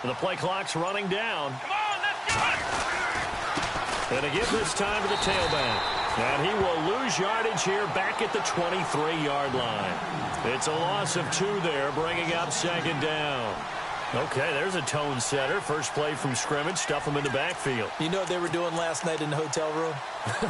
The play clock's running down. Come on, let's go! And to give this time to the tailback. And he will lose yardage here back at the 23-yard line. It's a loss of 2 there, bringing up second down. Okay, there's a tone setter. First play from scrimmage, stuff them in the backfield. You know what they were doing last night in the hotel room?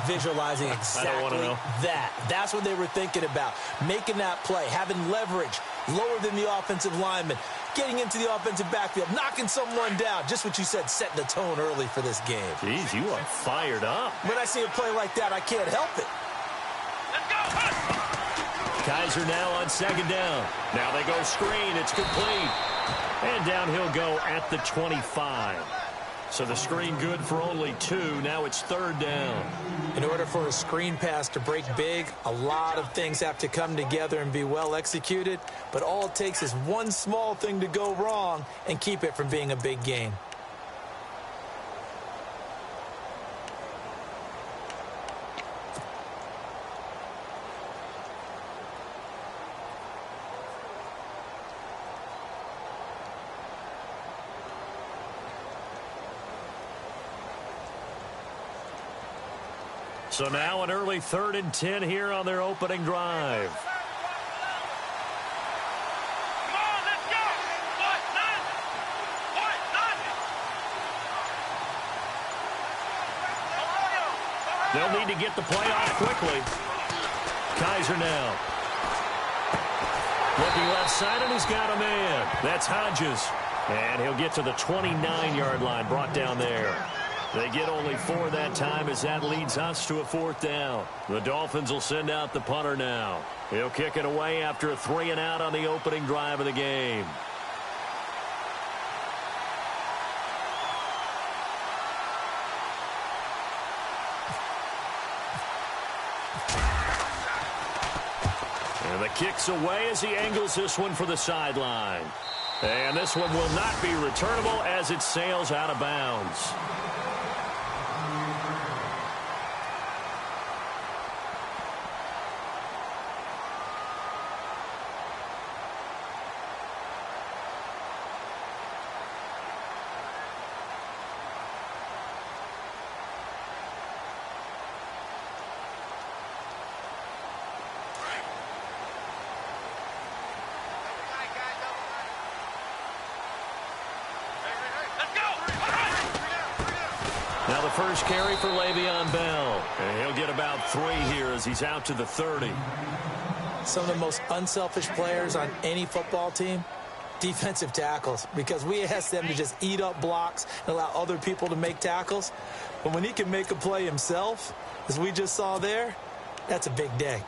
Visualizing exactly that. That's what they were thinking about. Making that play, having leverage, lower than the offensive lineman, getting into the offensive backfield, knocking someone down. Just what you said, setting the tone early for this game. Jeez, you are fired up. When I see a play like that, I can't help it. Let's go! Kaiser now on second down. Now they go screen. It's complete. And down he'll go at the 25. So the screen good for only 2. Now it's third down. In order for a screen pass to break big, a lot of things have to come together and be well executed. But all it takes is one small thing to go wrong and keep it from being a big gain. So now an early 3rd and 10 here on their opening drive. Come on, let's go! They'll need to get the play off quickly. Kaiser now. Looking left side, and he's got a man. That's Hodges. And he'll get to the 29-yard line, brought down there. They get only 4 that time as that leads us to a 4th down. The Dolphins will send out the punter now. He'll kick it away after a 3-and-out on the opening drive of the game. And the kick's away as he angles this one for the sideline. And this one will not be returnable as it sails out of bounds. Now the first carry for Le'Veon Bell. And he'll get about 3 here as he's out to the 30. Some of the most unselfish players on any football team, defensive tackles, because we ask them to just eat up blocks and allow other people to make tackles. But when he can make a play himself, as we just saw there, that's a big day.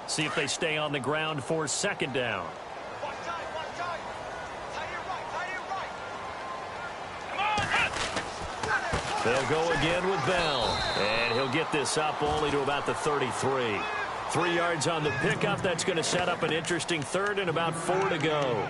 See if they stay on the ground for second down. They'll go again with Bell. And he'll get this up only to about the 33. 3 yards on the pickup. That's going to set up an interesting 3rd and about 4 to go.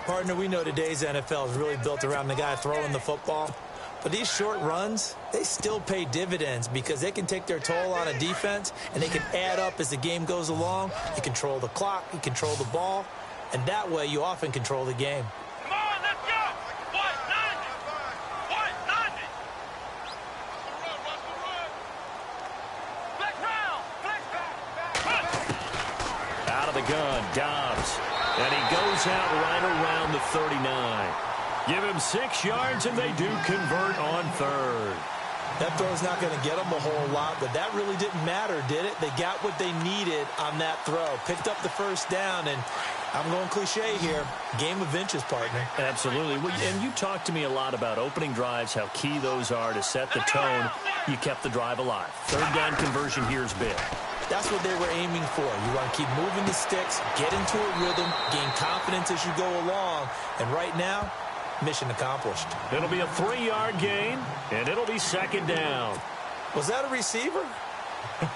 Partner, we know today's NFL is really built around the guy throwing the football. But these short runs, they still pay dividends because they can take their toll on a defense and they can add up as the game goes along. You control the clock, you control the ball, and that way you often control the game. Come on, let's go! Out of the gun, Dobbs. And he goes out right around the 39. Give him 6 yards, and they do convert on 3rd. That throw's not going to get them a whole lot, but that really didn't matter, did it? They got what they needed on that throw. Picked up the first down, and I'm going cliche here. Game of inches, partner. Absolutely. And you talked to me a lot about opening drives, how key those are to set the tone. You kept the drive alive. 3rd down conversion here is big. That's what they were aiming for. You want to keep moving the sticks, get into a rhythm, gain confidence as you go along. And right now, mission accomplished. It'll be a 3-yard gain, and it'll be second down. Was that a receiver?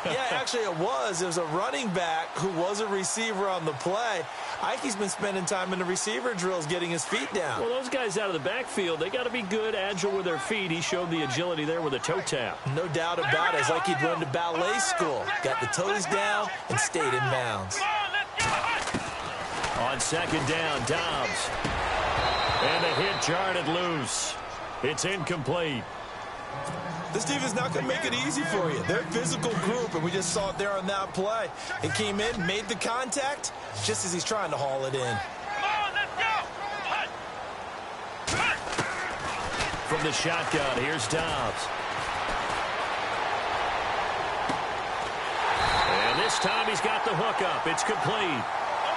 Yeah, actually it was. It was a running back who was a receiver on the play. Ike's been spending time in the receiver drills getting his feet down. Well, those guys out of the backfield, they got to be good, agile with their feet. He showed the agility there with a toe tap. No doubt about it. It's like he'd run to ballet school. Got the toes down and stayed in bounds. on second down, Dobbs. And a hit jarred it loose. It's incomplete. This defense is not going to make it easy for you. They're a physical group, and we just saw it there on that play. It came in, made the contact, just as he's trying to haul it in. Come on, let's go. From the shotgun, here's Dobbs. And this time he's got the hook up. It's complete.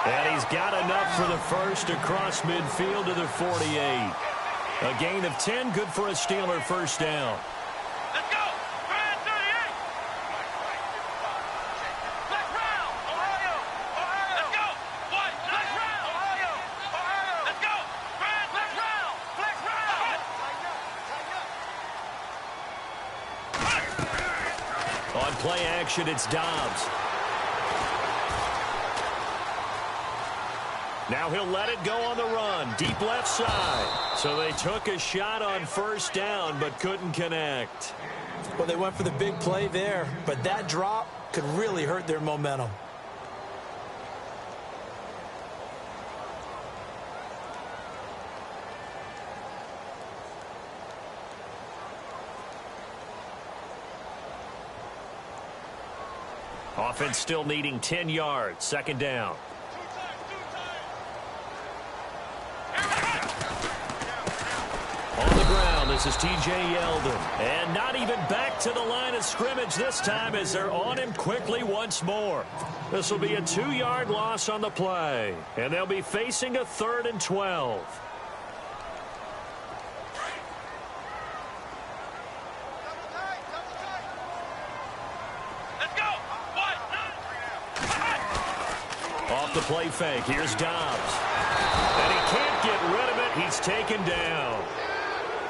And he's got enough for the first across midfield to the 48. A gain of 10, good for a Steeler first down. Let's go. Brand 38. Black round. Ohio. Let's go. White. Black round. Ohio. Let's go. Brand black round. Black round. On play action, it's Dobbs. Now he'll let it go on the run, deep left side. So they took a shot on first down, but couldn't connect. Well, they went for the big play there, but that drop could really hurt their momentum. Offense still needing 10 yards, second down. On the ground, this is T.J. Yeldon. And not even back to the line of scrimmage this time as they're on him quickly once more. This will be a 2-yard loss on the play. And they'll be facing a 3rd and 12. Let's go. White. Off the play fake, here's Dobbs. And he can't get rid of it. He's taken down.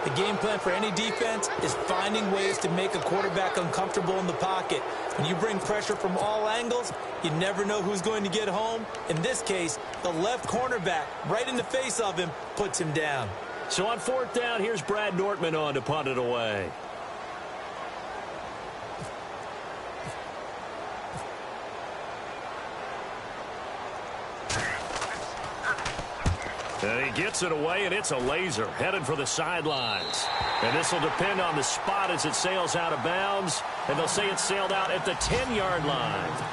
The game plan for any defense is finding ways to make a quarterback uncomfortable in the pocket. When you bring pressure from all angles, you never know who's going to get home. In this case, the left cornerback, right in the face of him, puts him down. So on 4th down, here's Brad Nortman on to punt it away. And he gets it away, and it's a laser headed for the sidelines. And this will depend on the spot as it sails out of bounds. And they'll say it sailed out at the 10-yard line.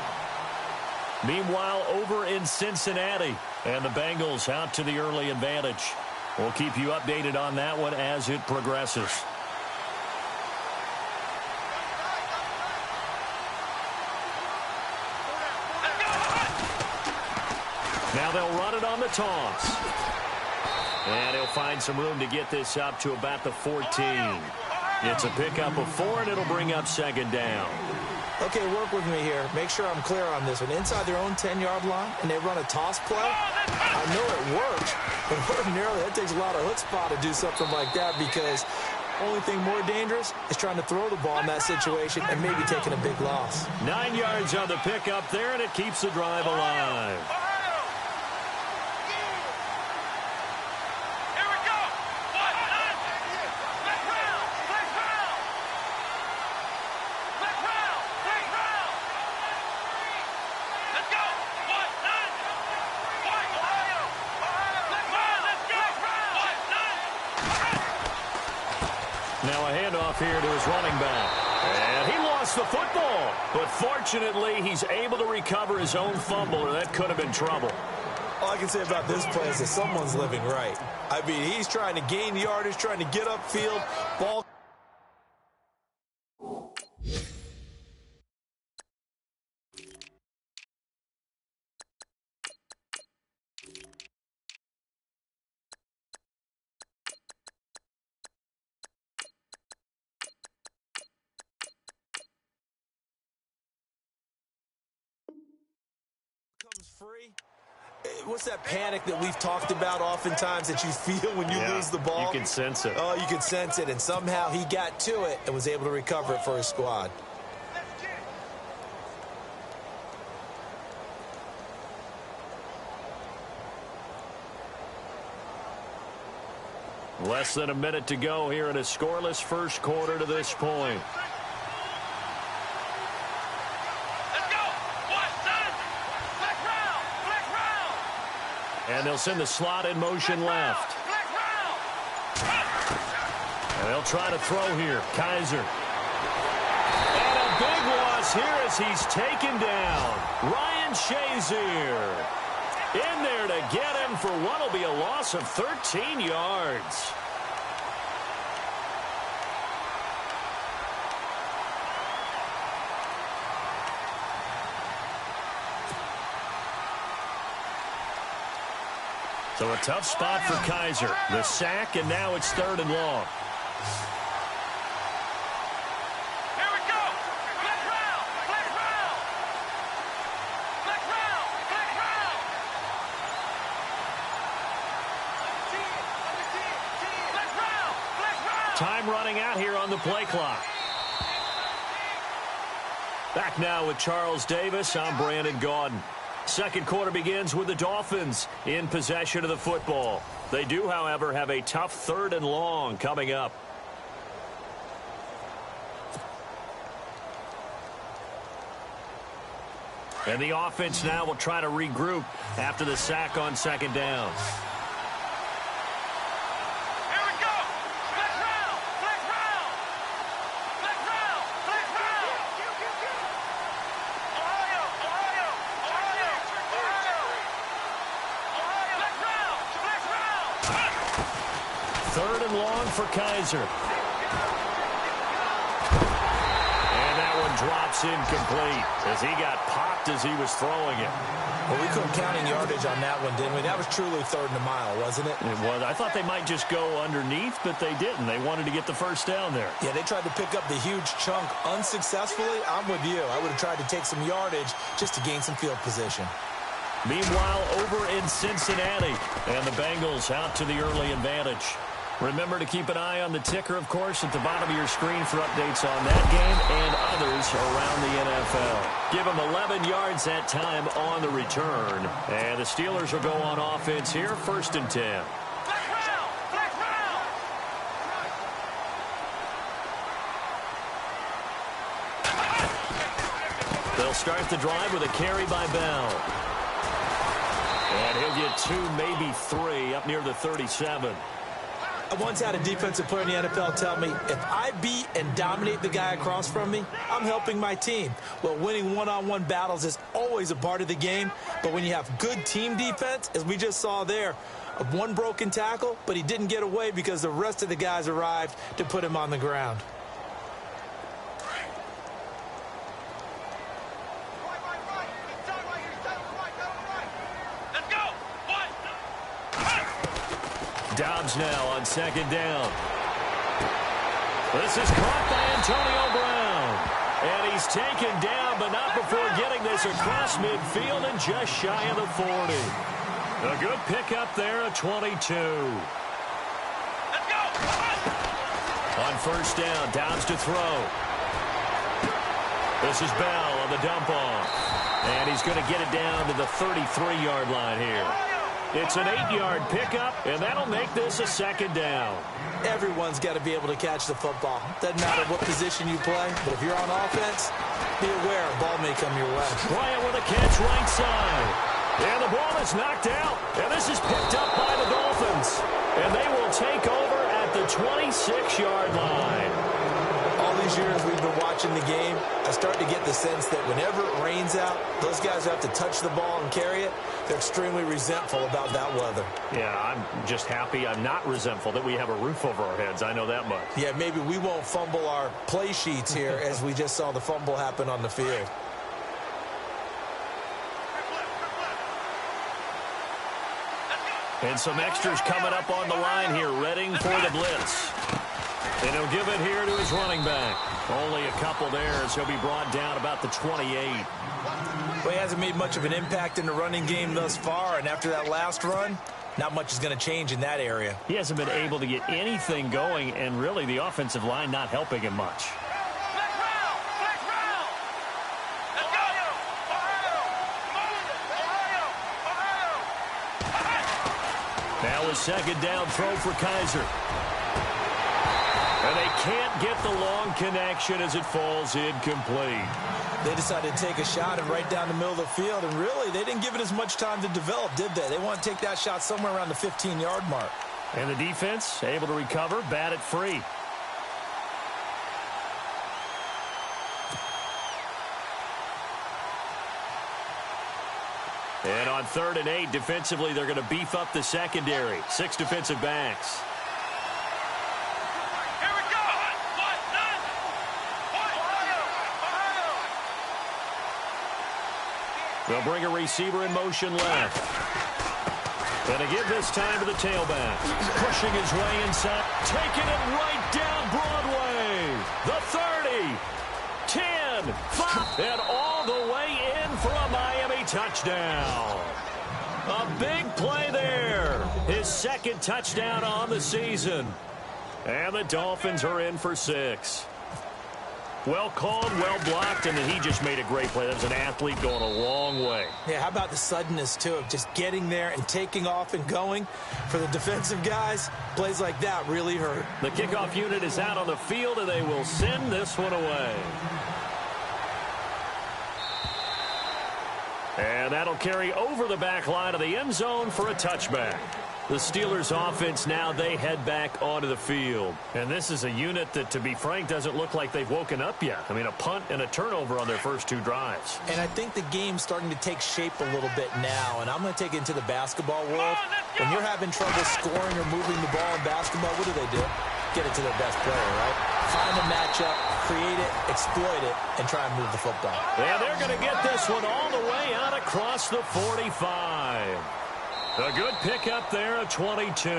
Meanwhile, over in Cincinnati, and the Bengals out to the early advantage. We'll keep you updated on that one as it progresses. Now they'll run it on the toss. And he'll find some room to get this up to about the 14. It's a pickup of 4, and it'll bring up second down. Okay, work with me here. Make sure I'm clear on this one. Inside their own 10-yard line, and they run a toss play. I know it works, but ordinarily that takes a lot of chutzpah to do something like that because the only thing more dangerous is trying to throw the ball in that situation and maybe taking a big loss. 9 yards on the pickup there, and it keeps the drive alive. Now a handoff here to his running back. And he lost the football. But fortunately, he's able to recover his own fumble, or that could have been trouble. All I can say about this play is that someone's living right. I mean, he's trying to gain yardage, trying to get upfield. Ball. Free. What's that panic that we've talked about oftentimes that you feel when you lose the ball? You can sense it. Oh, you can sense it, and somehow he got to it and was able to recover it for his squad. Less than a minute to go here in a scoreless first quarter to this point. And they'll send the slot in motion left. And they'll try to throw here. Kaiser. And a big loss here as he's taken down. Ryan Shazier in there to get him for what will be a loss of 13 yards. So a tough spot for Kaiser. The sack, and now it's 3rd and long. Here we go. Flex round. Flex round. Flex round. Flex round. Flex round. Flex round. Time running out here on the play clock. Back now with Charles Davis. I'm Brandon Gaudin. Second quarter begins with the Dolphins in possession of the football. They do, however, have a tough 3rd and long coming up. And the offense now will try to regroup after the sack on 2nd down. Here we go. Flex round. Flex round. Flex round. Flex round. Ohio. Ohio. Ohio. Ohio. Flex round. Flex round. 3rd and long for Kaiser. And that one drops incomplete as he got popped as he was throwing it. Well, we couldn't count in yardage on that one, didn't we? That was truly 3rd and a mile, wasn't it? It was. I thought they might just go underneath, but they didn't. They wanted to get the first down there. Yeah, they tried to pick up the huge chunk unsuccessfully. I'm with you. I would have tried to take some yardage just to gain some field position. Meanwhile, over in Cincinnati, and the Bengals out to the early advantage. Remember to keep an eye on the ticker, of course, at the bottom of your screen for updates on that game and others around the NFL. Give them 11 yards that time on the return. And the Steelers will go on offense here, 1st and 10. Flex round. Flex round. They'll start the drive with a carry by Bell. And he'll get 2, maybe 3, up near the 37. I once had a defensive player in the NFL tell me, if I beat and dominate the guy across from me, I'm helping my team. Well, winning one-on-one battles is always a part of the game, but when you have good team defense, as we just saw there, one broken tackle, but he didn't get away because the rest of the guys arrived to put him on the ground. Let's go. One. Dobbs now on 2nd down. This is caught by Antonio Brown. And he's taken down, but not before getting this across midfield and just shy of the 40. A good pickup there at 22. Let's go. On 1st down, Dobbs to throw. This is Bell on the dump off. And he's going to get it down to the 33-yard line here. It's an 8-yard pickup, and that'll make this a 2nd down. Everyone's got to be able to catch the football. Doesn't matter what position you play, but if you're on offense, be aware a ball may come your way. Bryant with a catch right side. And the ball is knocked out. And this is picked up by the Dolphins. And they will take over at the 26-yard line. All these years we've been watching the game, I start to get the sense that whenever it rains out, those guys who have to touch the ball and carry it, they're extremely resentful about that weather. Yeah, I'm just happy. I'm not resentful that we have a roof over our heads. I know that much. Yeah, maybe we won't fumble our play sheets here as we just saw the fumble happen on the field. And some extras coming up on the line here, readying for the blitz. And he'll give it here to his running back. Only a couple there as he'll be brought down about the 28. Well, he hasn't made much of an impact in the running game thus far, and after that last run, not much is going to change in that area. He hasn't been able to get anything going, and really the offensive line not helping him much. Flex round. Flex round. Let's go. Ohio. Ohio. Ohio. Now a 2nd down throw for Kaiser. And they can't get the long connection as it falls incomplete. They decided to take a shot and right down the middle of the field, and really, they didn't give it as much time to develop, did they? They want to take that shot somewhere around the 15-yard mark. And the defense able to recover, bat it free. And on 3rd and 8, defensively, they're going to beef up the secondary. 6 defensive backs. Here we go. They'll bring a receiver in motion left. And to give this time to the tailback. Pushing his way inside. Taking it right down Broadway. The 30. 10. 5. And all the way in for a Miami touchdown. A big play there. His 2nd touchdown on the season. And the Dolphins are in for 6. Well called, well blocked, and then he just made a great play. That was an athlete going a long way. Yeah, how about the suddenness, too, of just getting there and taking off and going? For the defensive guys, plays like that really hurt. The kickoff unit is out on the field, and they will send this one away. And that'll carry over the back line of the end zone for a touchback. The Steelers offense now, they head back onto the field. And this is a unit that, to be frank, doesn't look like they've woken up yet. I mean, a punt and a turnover on their first 2 drives. And I think the game's starting to take shape a little bit now. And I'm going to take it into the basketball world. When you're having trouble scoring or moving the ball in basketball, what do? Get it to their best player, right? Find a matchup, create it, exploit it, and try and move the football. And they're going to get this one all the way out across the 45. A good pickup there at 22.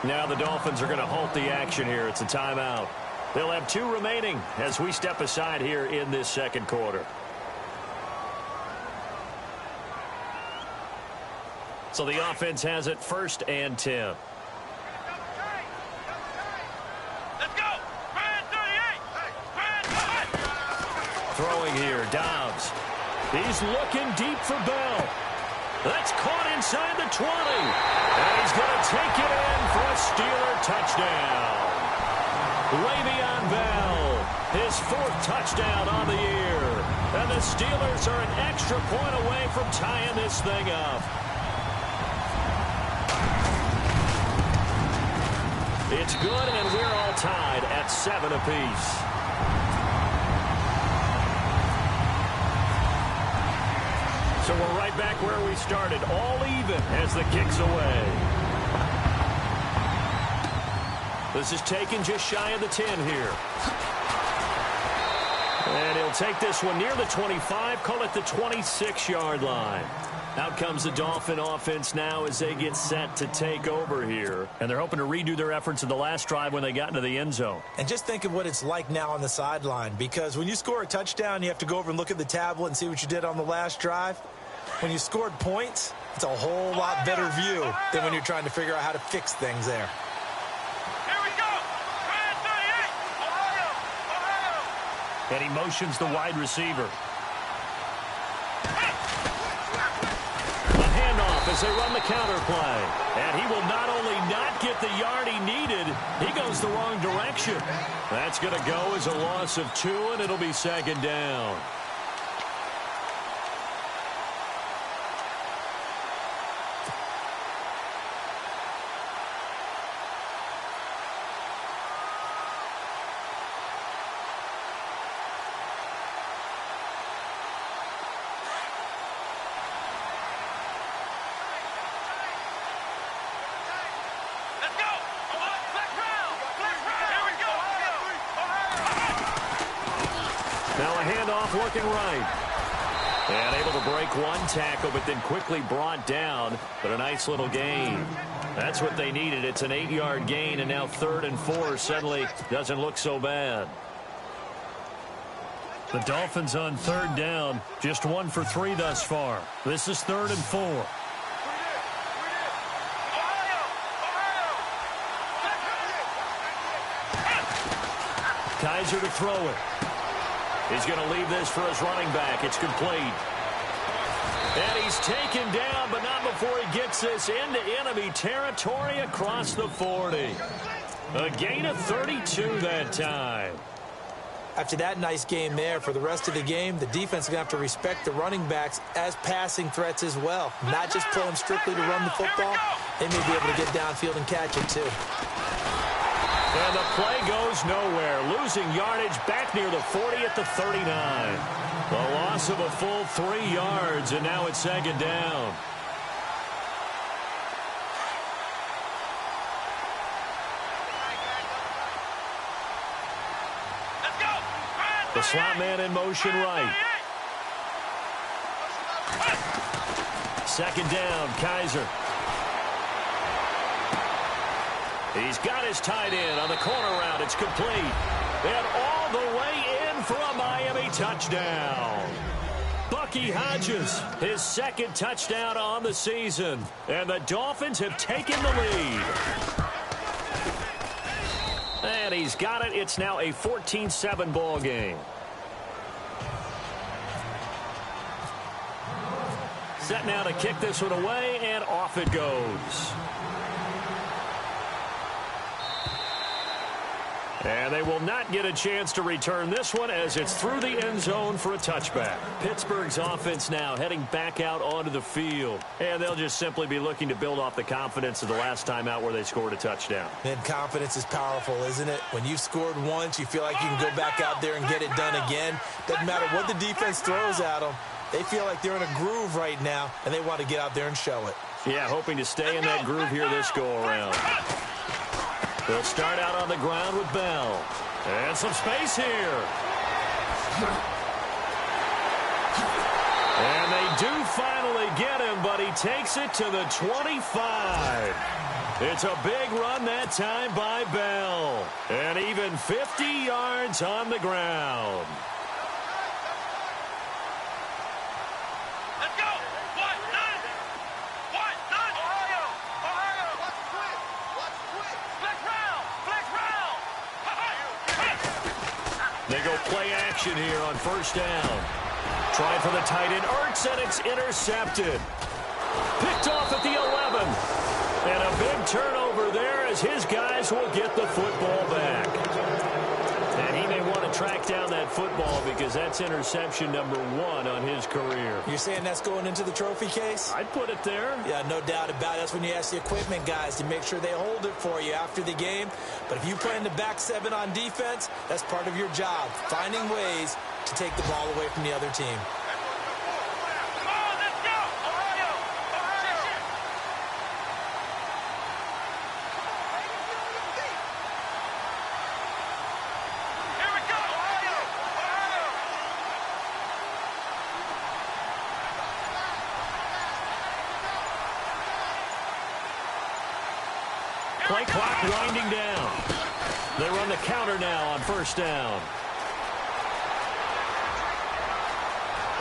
Now the Dolphins are going to halt the action here. It's a timeout. They'll have 2 remaining as we step aside here in this 2nd quarter. So the offense has it 1st and 10. Let's go. Brand 38. Throwing here, Dobbs. He's looking deep for Bell. That's caught inside the 20. And he's going to take it in for a Steeler touchdown. Le'Veon Bell, his 4th touchdown on the year. And the Steelers are an extra point away from tying this thing up. It's good, and we're all tied at 7 apiece. So we're right back where we started, all even as the kick's away. This is taken just shy of the 10 here. And he'll take this one near the 25, call it the 26-yard line. Out comes the Dolphin offense now as they get set to take over here. And they're hoping to redo their efforts in the last drive when they got into the end zone. And just think of what it's like now on the sideline, because when you score a touchdown, you have to go over and look at the tablet and see what you did on the last drive. When you scored points, it's a whole lot better view than when you're trying to figure out how to fix things there. Here we go. Brand 38. Ohio. And he motions the wide receiver. As they run the counter play. And he will not only not get the yard he needed, he goes the wrong direction. That's going to go as a loss of 2, and it'll be 2nd down. Now a handoff working right. And able to break one tackle, but then quickly brought down. But a nice little gain. That's what they needed. It's an 8-yard gain, and now 3rd and 4 suddenly doesn't look so bad. The Dolphins on 3rd down, just 1 for 3 thus far. This is 3rd and 4. Kaiser to throw it. He's going to leave this for his running back. It's complete. And he's taken down, but not before he gets this into enemy territory across the 40. A gain of 32 that time. After that nice game there, for the rest of the game, the defense is going to have to respect the running backs as passing threats as well. Not just play them strictly to run the football. They may be able to get downfield and catch it, too. And the play goes nowhere. Losing yardage back near the 40 at the 39. A loss of a full 3 yards, and now it's second down. The slot man in motion right. Second down, Kaiser. He's got his tight end on the corner route. It's complete. And all the way in for a Miami touchdown. Bucky Hodges, his second touchdown on the season. And the Dolphins have taken the lead. And he's got it. It's now a 14-7 ball game. Set now to kick this one away, and off it goes. And they will not get a chance to return this one as it's through the end zone for a touchback. Pittsburgh's offense now heading back out onto the field. And they'll just simply be looking to build off the confidence of the last time out where they scored a touchdown. And confidence is powerful, isn't it? When you've scored once, you feel like you can go back out there and get it done again. Doesn't matter what the defense throws at them. They feel like they're in a groove right now, and they want to get out there and show it. Yeah, hoping to stay in that groove here this go-around. They'll start out on the ground with Bell. And some space here. And they do finally get him, but he takes it to the 25. It's a big run that time by Bell. And even 50 yards on the ground. They go play action here on first down. Trying for the tight end, Ertz, and it's intercepted. Picked off at the 11. And a big turnover there as his guys will get the football back. And he may want to track down that football because that's interception number 1 on his career. You're saying that's going into the trophy case? I'd put it there. Yeah, no doubt about it. That's when you ask the equipment guys to make sure they hold it for you after the game. But if you play in the back 7 on defense, that's part of your job, finding ways to take the ball away from the other team. Play clock winding down. They run the counter now on first down.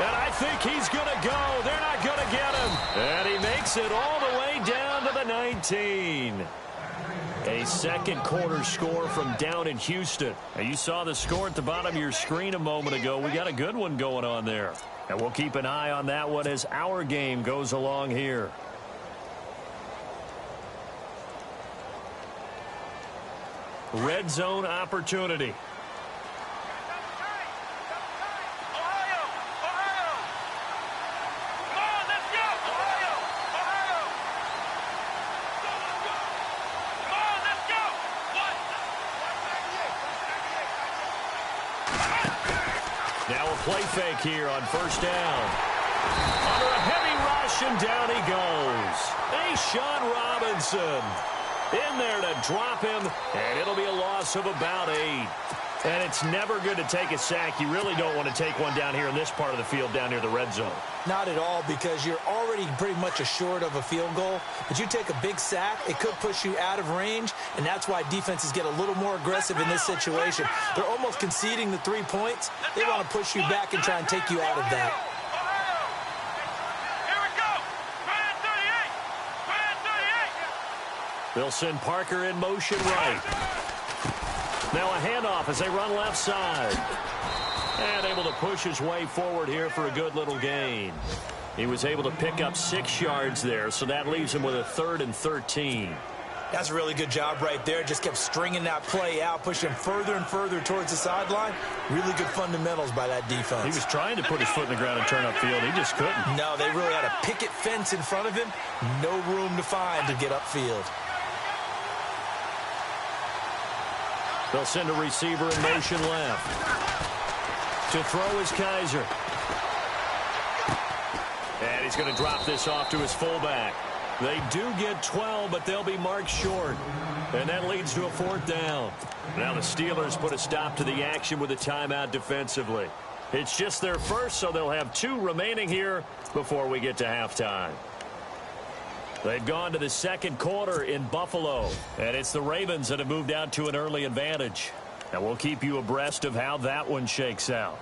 And I think he's going to go. They're not going to get him. And he makes it all the way down to the 19. A second quarter score from down in Houston. Now, you saw the score at the bottom of your screen a moment ago. We got a good one going on there. And we'll keep an eye on that one as our game goes along here. Red zone opportunity. Now a play fake here on first down. Under a heavy rush, and down he goes. Sean Robinson in there to drop him, and it'll be a loss of about 8. And it's never good to take a sack. You really don't want to take one down here in this part of the field down near the red zone. Not at all, because you're already pretty much assured of a field goal. But you take a big sack, it could push you out of range, and that's why defenses get a little more aggressive in this situation. They're almost conceding the 3 points. They want to push you back and try and take you out of that. They'll send Parker in motion right. Now a handoff as they run left side. And able to push his way forward here for a good little gain. He was able to pick up 6 yards there, so that leaves him with a 3rd and 13. That's a really good job right there. Just kept stringing that play out, pushing further and further towards the sideline. Really good fundamentals by that defense. He was trying to put his foot in the ground and turn upfield. He just couldn't. No, they really had a picket fence in front of him. No room to find to get upfield. They'll send a receiver in motion left. To throw is Kaiser. And he's going to drop this off to his fullback. They do get 12, but they'll be marked short. And that leads to a 4th down. Now the Steelers put a stop to the action with a timeout defensively. It's just their first, so they'll have 2 remaining here before we get to halftime. They've gone to the second quarter in Buffalo, and it's the Ravens that have moved out to an early advantage. And we'll keep you abreast of how that one shakes out.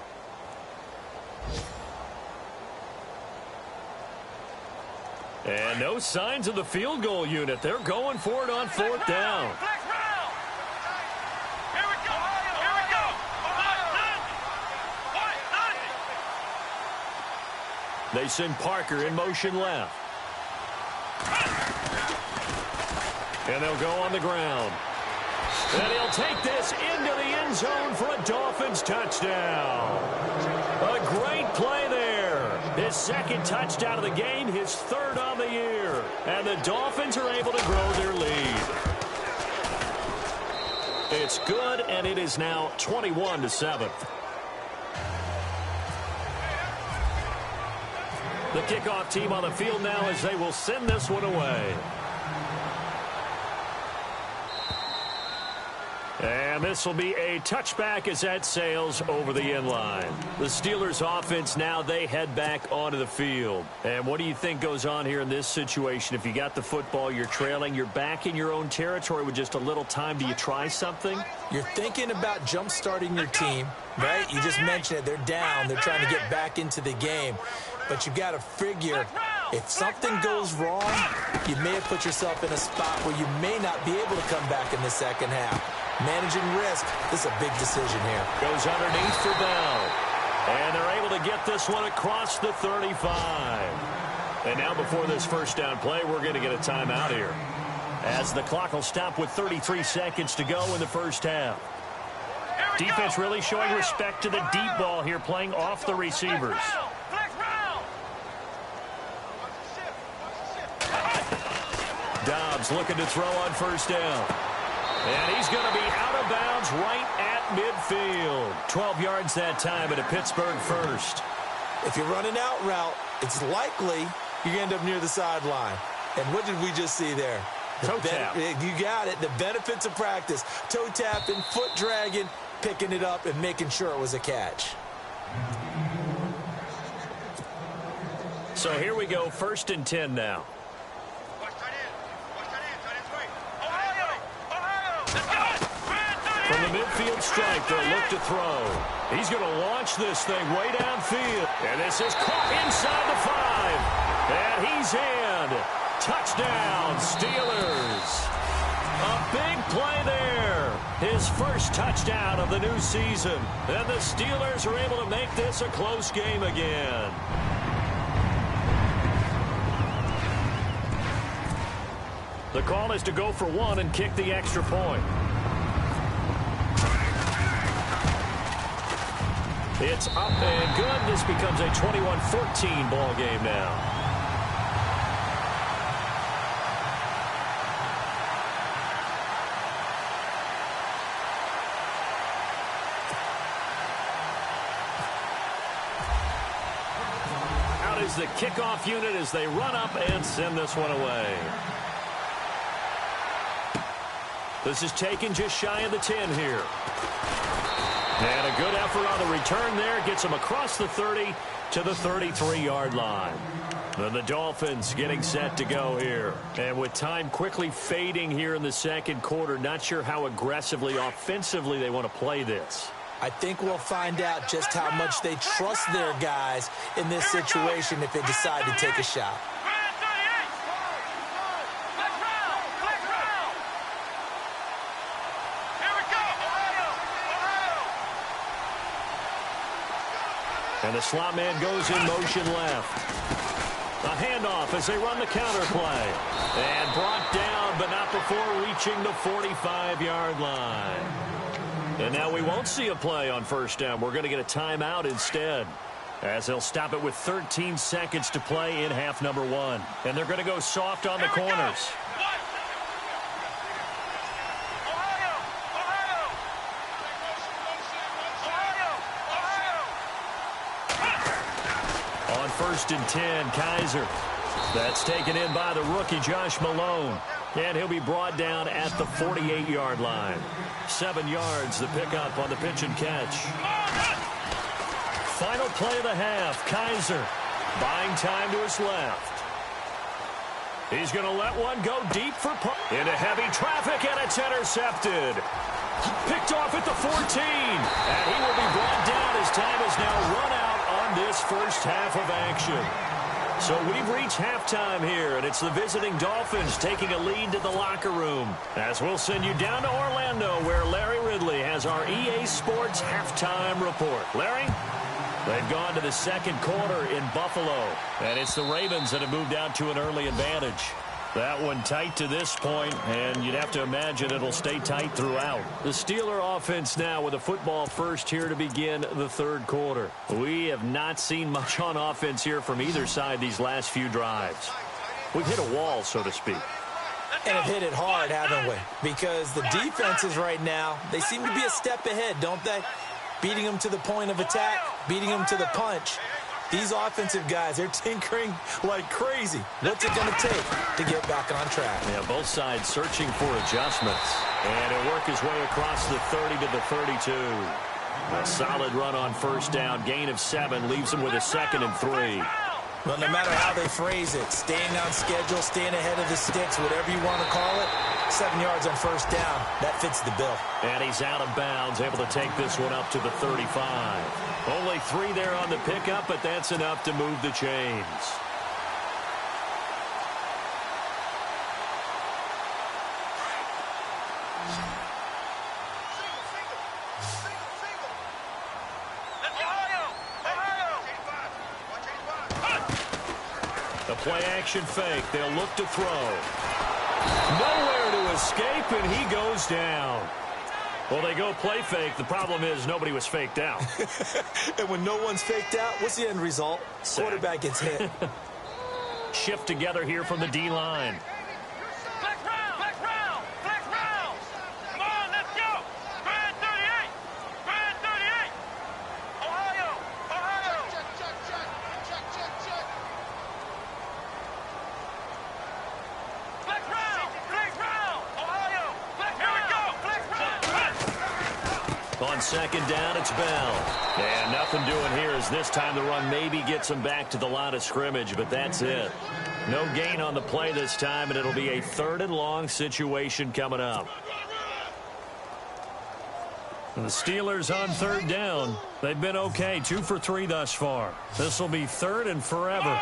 And no signs of the field goal unit. They're going for it on 4th down. Flex round. Here we go. Here we go. They send Parker in motion left. And they'll go on the ground. And he'll take this into the end zone for a Dolphins touchdown. A great play there. His 2nd touchdown of the game, his 3rd on the year. And the Dolphins are able to grow their lead. It's good, and it is now 21-7. The kickoff team on the field now as they will send this one away. And this will be a touchback as that sails over the end line. The Steelers offense now, they head back onto the field. And what do you think goes on here in this situation? If you got the football, you're trailing, you're back in your own territory with just a little time. Do you try something? You're thinking about jump-starting your team, right? You just mentioned it. They're down. They're trying to get back into the game. But you've got to figure, if something goes wrong, you may have put yourself in a spot where you may not be able to come back in the second half. Managing risk, this is a big decision here. Goes underneath for Bell. And they're able to get this one across the 35. And now before this first down play, we're going to get a timeout here, as the clock will stop with 33 seconds to go in the first half. Defense really showing respect to the deep ball here, playing off the receivers. Dobbs looking to throw on first down. And he's going to be out of bounds right at midfield. 12 yards that time at a Pittsburgh first. If you're running out route, it's likely you end up near the sideline. And what did we just see there? Toe tap. You got it. The benefits of practice. Toe tapping, foot dragging, picking it up, and making sure it was a catch. So here we go, 1st and 10 now. From the midfield stripe, they'll look to throw. He's going to launch this thing way downfield. And this is caught inside the 5. And he's in. Touchdown, Steelers. A big play there. His first touchdown of the new season. And the Steelers are able to make this a close game again. The call is to go for 1 and kick the extra point. It's up and good. This becomes a 21-14 ball game now. Out is the kickoff unit as they run up and send this one away. This is taken just shy of the 10 here. And a good effort on the return there. Gets him across the 30 to the 33-yard line. Then the Dolphins getting set to go here. And with time quickly fading here in the second quarter, not sure how aggressively, offensively they want to play this. I think we'll find out just how much they trust their guys in this situation if they decide to take a shot. And the slot man goes in motion left. A handoff as they run the counter play. And brought down, but not before reaching the 45-yard line. And now we won't see a play on first down. We're going to get a timeout instead, as they'll stop it with 13 seconds to play in half number 1. And they're going to go soft on the corners. On first and 10, Kaiser. That's taken in by the rookie, Josh Malone. And he'll be brought down at the 48-yard line. 7 yards, the pickup on the pitch and catch. Final play of the half, Kaiser buying time to his left. He's going to let one go deep for punt. Into heavy traffic, and it's intercepted. Picked off at the 14. And he will be brought down as time is now run out on this first half of action. So we've reached halftime here, and it's the visiting Dolphins taking a lead to the locker room. As we'll send you down to Orlando, where Larry Ridley has our EA Sports halftime report. Larry? They've gone to the second quarter in Buffalo, and it's the Ravens that have moved out to an early advantage. That one tight to this point, and you'd have to imagine it'll stay tight throughout. The Steeler offense now with a football first here to begin the third quarter. We have not seen much on offense here from either side these last few drives. We've hit a wall, so to speak. And have hit it hard, haven't we? Because the defenses right now, they seem to be a step ahead, don't they? Beating them to the point of attack, beating them to the punch. These offensive guys, they're tinkering like crazy. What's it going to take to get back on track? Yeah, both sides searching for adjustments. And he'll work his way across the 30 to the 32. A solid run on first down. Gain of 7 leaves him with a 2nd and 3. Well, no matter how they phrase it, staying on schedule, staying ahead of the sticks, whatever you want to call it, 7 yards on first down, that fits the bill. And he's out of bounds, able to take this one up to the 35. Only 3 there on the pickup, but that's enough to move the chains. The play-action fake. They'll look to throw. Nowhere to escape, and he goes down. Well, they go play fake. The problem is nobody was faked out. And when no one's faked out, what's the end result? Sack. Quarterback gets hit. Shift together here from the D-line. On second down, it's Bell. And nothing doing here as this time the run maybe gets him back to the line of scrimmage, but that's it. No gain on the play this time, and it'll be a 3rd and long situation coming up. And the Steelers on 3rd down. They've been okay, 2 for 3 thus far. This will be 3rd and forever.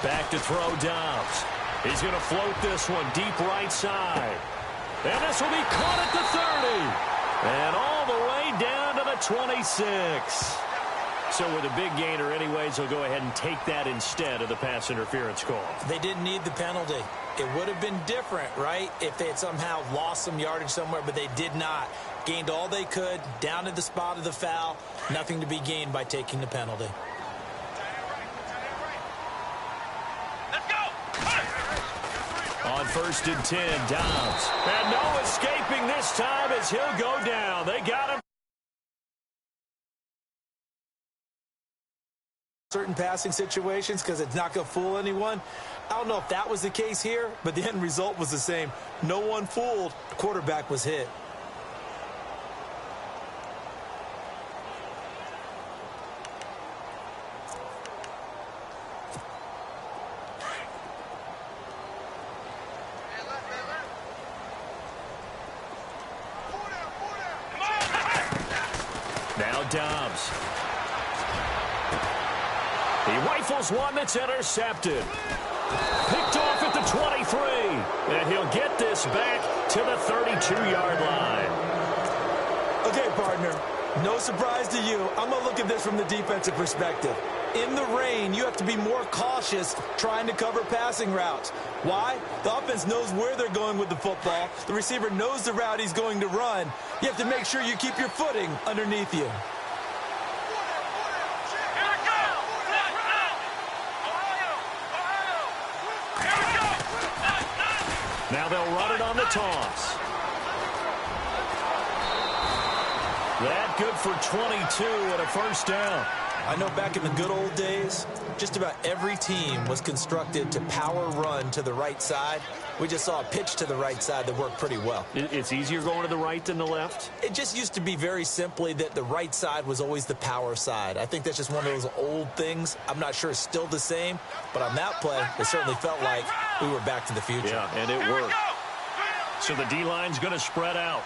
Back to throw Dobbs. He's going to float this one deep right side. And this will be caught at the 30. And all the way down to the 26. So with a big gainer anyways, he'll go ahead and take that instead of the pass interference call. They didn't need the penalty. It would have been different, right, if they had somehow lost some yardage somewhere, but they did not. Gained all they could, down to the spot of the foul. Nothing to be gained by taking the penalty. On 1st and 10, Dobbs. And no escaping this time as he'll go down. They got him. Certain passing situations because it's not going to fool anyone. I don't know if that was the case here, but the end result was the same. No one fooled. The quarterback was hit. Now Dobbs. He rifles one that's intercepted. Picked off at the 23. And he'll get this back to the 32-yard line. Okay, partner, no surprise to you. I'm going to look at this from the defensive perspective. In the rain, you have to be more cautious trying to cover passing routes. Why? The offense knows where they're going with the football. The receiver knows the route he's going to run. You have to make sure you keep your footing underneath you. Now they'll run it on the toss. That good for 22 and a first down. I know back in the good old days, just about every team was constructed to power run to the right side. We just saw a pitch to the right side that worked pretty well. It's easier going to the right than the left? It just used to be very simply that the right side was always the power side. I think that's just one of those old things. I'm not sure it's still the same, but on that play, it certainly felt like we were back to the future. Yeah, and it worked. So the D-line's going to spread out.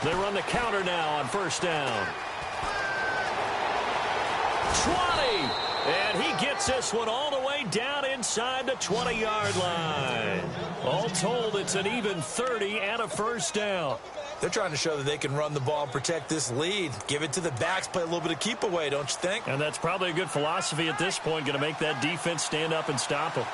They run the counter now on first down. 20, and he gets this one all the way down inside the 20-yard line. All told, it's an even 30 and a first down. They're trying to show that they can run the ball and protect this lead. Give it to the backs, play a little bit of keep away, don't you think? And that's probably a good philosophy at this point, going to make that defense stand up and stop them.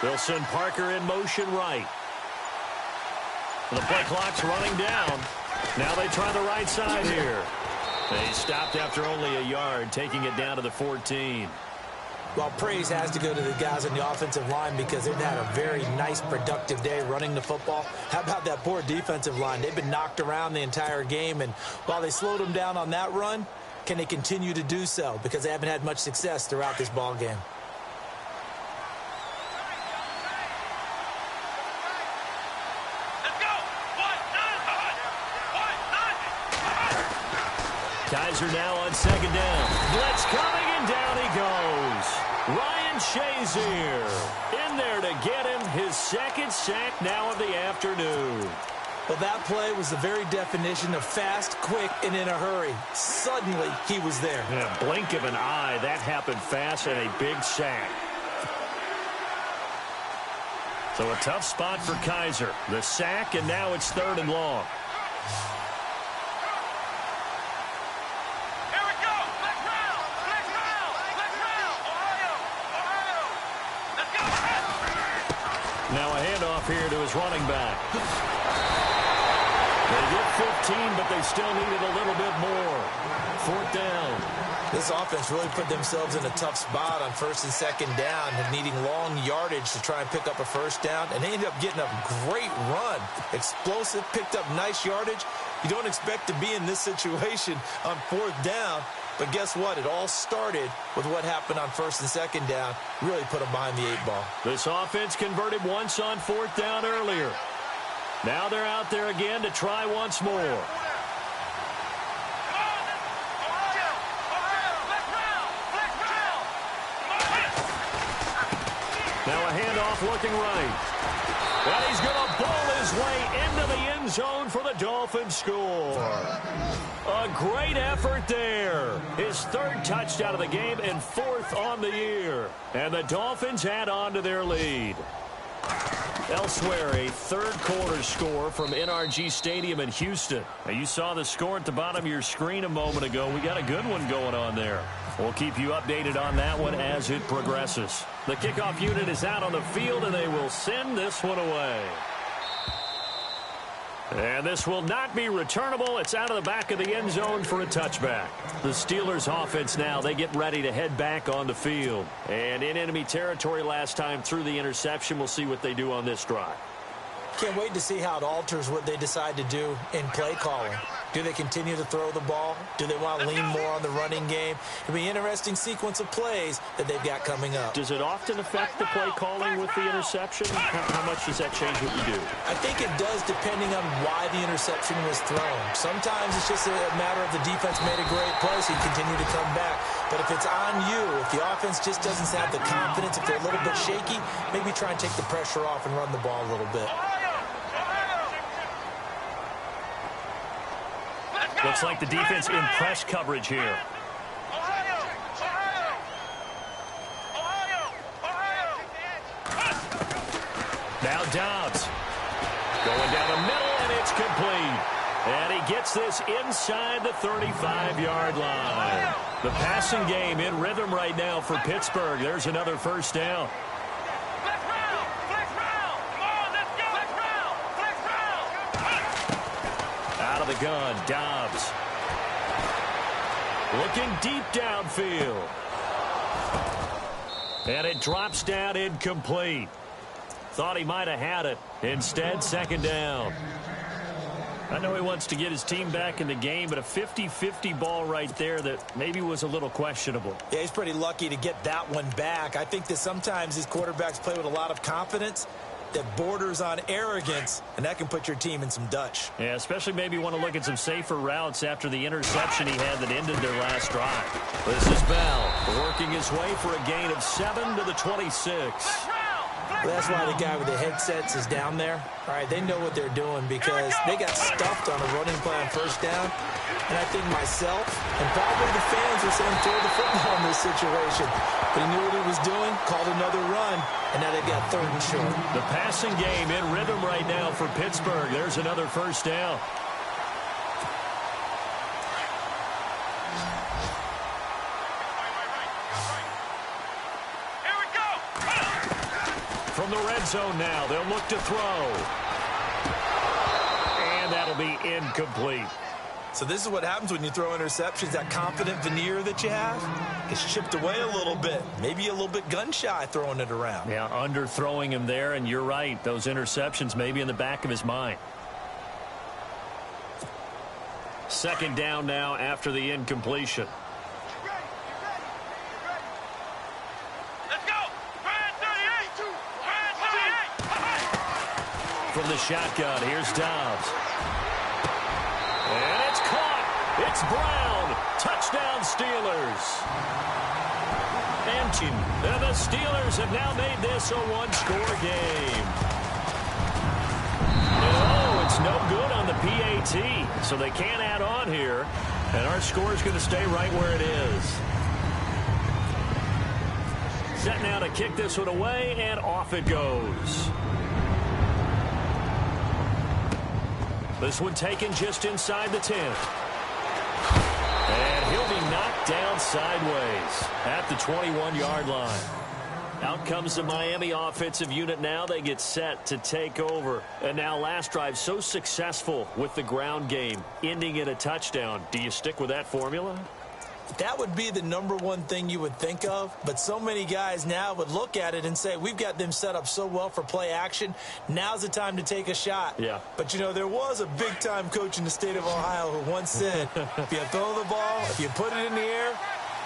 They'll send Parker in motion right. The play clock's running down. Now they try the right side here. They stopped after only a yard, taking it down to the 14. Well, praise has to go to the guys on the offensive line because they've had a very nice, productive day running the football. How about that poor defensive line? They've been knocked around the entire game, and while they slowed them down on that run, can they continue to do so? Because they haven't had much success throughout this ball game. Kaiser now on second down. Blitz coming, and down he goes. Ryan Shazier in there to get him his second sack now of the afternoon. Well, that play was the very definition of fast, quick, and in a hurry. Suddenly, he was there. In a blink of an eye, that happened fast and a big sack. So a tough spot for Kaiser. The sack, and now it's 3rd and long. Now a handoff here to his running back. They get 15, but they still needed a little bit more. 4th down. This offense really put themselves in a tough spot on 1st and 2nd down, needing long yardage to try and pick up a first down, and they ended up getting a great run. Explosive, picked up nice yardage. You don't expect to be in this situation on 4th down, but guess what? It all started with what happened on 1st and 2nd down. Really put them behind the 8 ball. This offense converted once on 4th down earlier. Now they're out there again to try once more. Now a handoff looking right. And he's going to bowl his way into the end zone for the Dolphins score. A great effort there. His 3rd touchdown of the game and 4th on the year. And the Dolphins add on to their lead. Elsewhere, a 3rd quarter score from NRG Stadium in Houston. Now, you saw the score at the bottom of your screen a moment ago. We got a good one going on there. We'll keep you updated on that one as it progresses. The kickoff unit is out on the field, and they will send this one away. And this will not be returnable. It's out of the back of the end zone for a touchback. The Steelers offense now, they get ready to head back on the field. And in enemy territory last time through the interception. We'll see what they do on this drive. Can't wait to see how it alters what they decide to do in play calling. Do they continue to throw the ball? Do they want to lean more on the running game? It'll be an interesting sequence of plays that they've got coming up. Does it often affect the play calling with the interception? How much does that change what you do? I think it does depending on why the interception was thrown. Sometimes it's just a matter of the defense made a great play, so you continue to come back. But if it's on you, if the offense just doesn't have the confidence, if they're a little bit shaky, maybe try and take the pressure off and run the ball a little bit. Looks like the defense in press coverage here. Now Dobbs. Going down the middle, and it's complete. And he gets this inside the 35-yard line. The passing game in rhythm right now for Pittsburgh. There's another first down. Out of the gun, Dobbs. Looking deep downfield. And it drops down incomplete. Thought he might have had it. Instead, second down. I know he wants to get his team back in the game, but a 50-50 ball right there that maybe was a little questionable. Yeah, he's pretty lucky to get that one back. I think that sometimes these quarterbacks play with a lot of confidence that borders on arrogance, and that can put your team in some Dutch. Yeah, especially maybe want to look at some safer routes after the interception he had that ended their last drive. This is Bell working his way for a gain of 7 to the 26. Well, that's why the guy with the headsets is down there. All right, they know what they're doing because they got stuffed on a running play on first down. And I think myself and probably the fans were saying throw the football in this situation. But he knew what he was doing, called another run, and now they've got third and short. The passing game in rhythm right now for Pittsburgh. There's another first down. From the red zone now, they'll look to throw. And that'll be incomplete. So this is what happens when you throw interceptions. That confident veneer that you have gets chipped away a little bit. Maybe a little bit gun-shy throwing it around. Yeah, underthrowing him there, and you're right. Those interceptions may be in the back of his mind. Second down now after the incompletion. From the shotgun, here's Dobbs. And it's caught. It's Brown. Touchdown, Steelers. And the Steelers have now made this a one-score game. Oh, it's no good on the PAT, so they can't add on here. And our score is going to stay right where it is. Set now to kick this one away, and off it goes. This one taken just inside the 10. And he'll be knocked down sideways at the 21-yard line. Out comes the Miami offensive unit now. They get set to take over. And now last drive so successful with the ground game, ending in a touchdown. Do you stick with that formula? That would be the number one thing you would think of, but so many guys now would look at it and say, we've got them set up so well for play action. Now's the time to take a shot. Yeah. But, you know, there was a big-time coach in the state of Ohio who once said, if you throw the ball, if you put it in the air,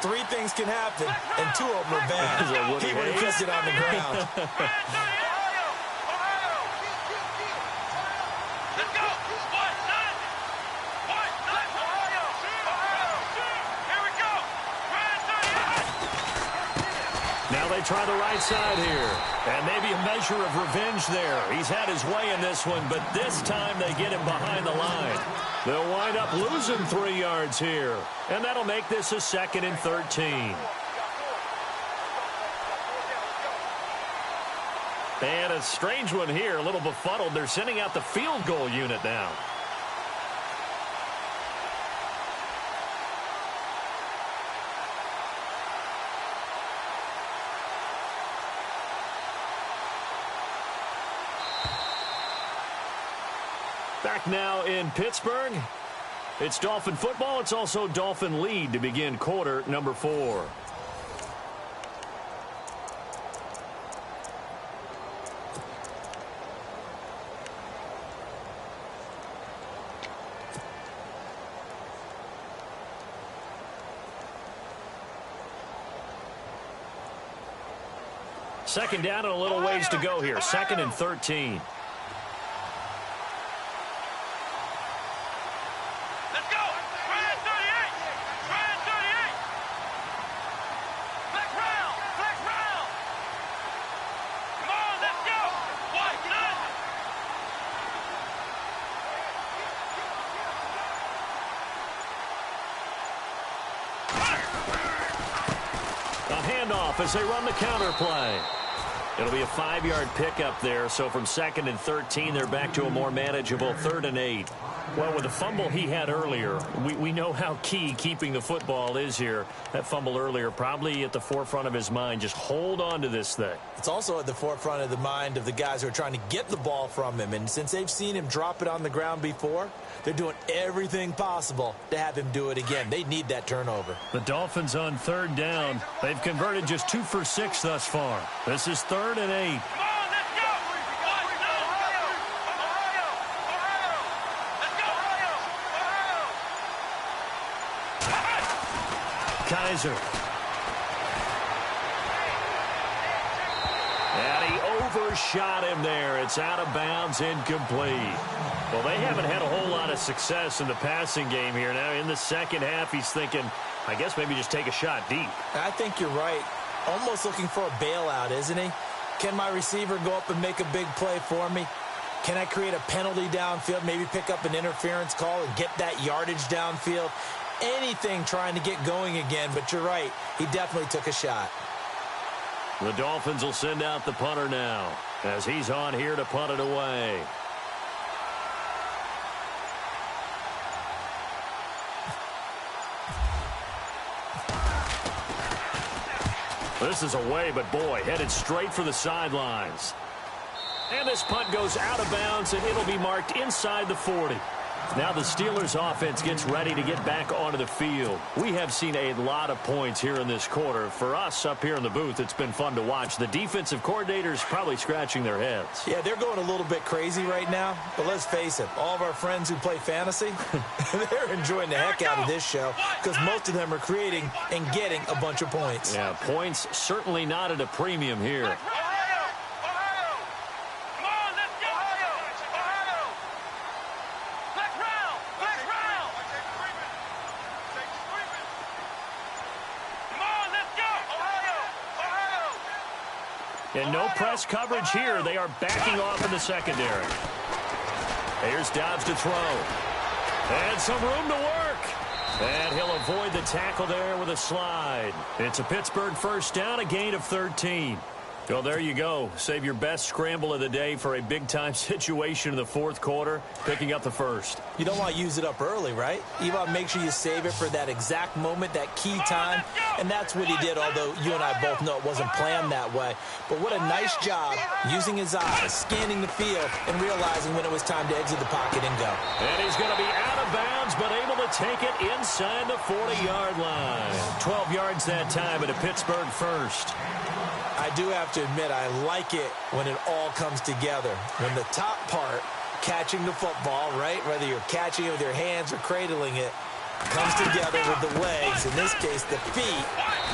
3 things can happen, and 2 of them are bad. He would have kept it on the ground. They try the right side here. And maybe a measure of revenge there. He's had his way in this one, but this time they get him behind the line. They'll wind up losing 3 yards here. And that'll make this a 2nd and 13. And a strange one here, a little befuddled. They're sending out the field goal unit now. Back now in Pittsburgh. It's Dolphin football. It's also Dolphin lead to begin quarter number 4. second down and a little ways to go here. 2nd and 13. Let's go. Brand 38. Brand 38. Flex round. Flex round. Come on, let's go. White, none. A handoff as they run the counter play. It'll be a 5-yard pickup there, so from 2nd and 13, they're back to a more manageable 3rd and 8. Well, with the fumble he had earlier, we know how key keeping the football is here. That fumble earlier probably at the forefront of his mind. Just hold on to this thing. It's also at the forefront of the mind of the guys who are trying to get the ball from him. And since they've seen him drop it on the ground before, they're doing everything possible to have him do it again. They need that turnover. The Dolphins on 3rd down. They've converted just 2 for 6 thus far. This is 3rd and 8. Come on, let's go. White, none. Ohio. Ohio. Ohio. Let's go. Ohio. Kaiser. And he overshot him there. It's out of bounds, incomplete. Well, they haven't had a whole lot of success in the passing game here. Now, in the second half, he's thinking, I guess maybe just take a shot deep. I think you're right. Almost looking for a bailout, isn't he? Can my receiver go up and make a big play for me? Can I create a penalty downfield, maybe pick up an interference call and get that yardage downfield? Anything trying to get going again, but you're right. He definitely took a shot. The Dolphins will send out the punter now as he's on here to punt it away. This is away, but boy, headed straight for the sidelines. And this punt goes out of bounds, and it'll be marked inside the 40. Now the Steelers offense gets ready to get back onto the field. We have seen a lot of points here in this quarter. For us up here in the booth, it's been fun to watch. The defensive coordinators probably scratching their heads. Yeah, they're going a little bit crazy right now. But let's face it, all of our friends who play fantasy, they're enjoying the heck out of this show because most of them are creating and getting a bunch of points. Yeah, points certainly not at a premium here. And no press coverage here. They are backing off in the secondary. Here's Dobbs to throw. And some room to work. And he'll avoid the tackle there with a slide. It's a Pittsburgh first down, a gain of 13. Well, there you go. Save your best scramble of the day for a big-time situation in the fourth quarter, picking up the first. You don't want to use it up early, right? You want to make sure you save it for that exact moment, that key time, and that's what he did, although you and I both know it wasn't planned that way. But what a nice job using his eyes, scanning the field, and realizing when it was time to exit the pocket and go. And he's going to be out of bounds, but able to take it inside the 40-yard line. 12 yards that time at a Pittsburgh first. I do have to admit, I like it when it all comes together. When the top part, catching the football, right, whether you're catching it with your hands or cradling it, comes together with the legs. In this case, the feet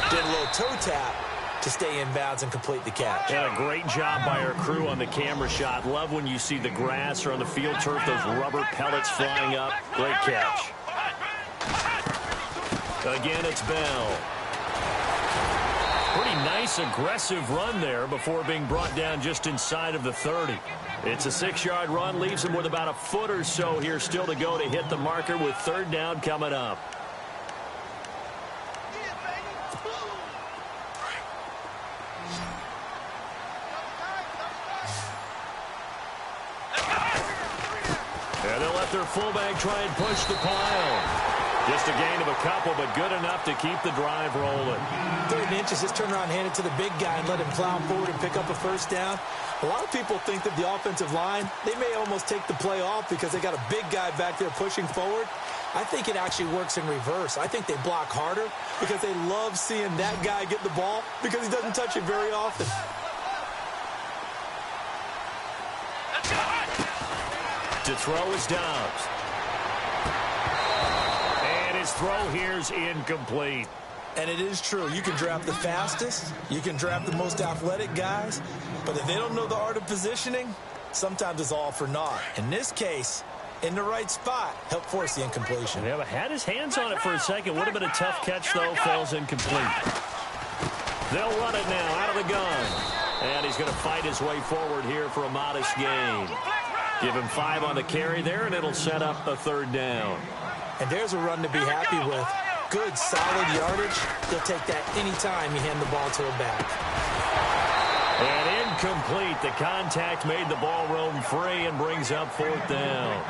did a little toe tap to stay in bounds and complete the catch. Yeah, a great job by our crew on the camera shot. Love when you see the grass or on the field turf, those rubber pellets flying up. Great catch. Again, it's Bell. Pretty nice, aggressive run there before being brought down just inside of the 30. It's a 6-yard run, leaves him with about a foot or so here still to go to hit the marker with third down coming up. And they'll let their fullback try and push the pile. Just a gain of a couple, but good enough to keep the drive rolling. 3rd and inches, just turn around and hand it to the big guy and let him plow forward and pick up a first down. A lot of people think that the offensive line, they may almost take the play off because they got a big guy back there pushing forward. I think it actually works in reverse. I think they block harder because they love seeing that guy get the ball because he doesn't touch it very often. To throw is Dobbs. And his throw here's incomplete. And it is true. You can draft the fastest, you can draft the most athletic guys, but if they don't know the art of positioning, sometimes it's all for naught. In this case, in the right spot, help force the incompletion. Yeah, but had his hands on it for a second. Would have been a tough catch, though. Falls incomplete. They'll run it now out of the gun. And he's going to fight his way forward here for a modest gain. Give him 5 on the carry there, and it'll set up a 3rd down. And there's a run to be happy with. Good, solid yardage. He'll take that anytime you hand the ball to a back. And incomplete. The contact made the ball roam free and brings up 4th down.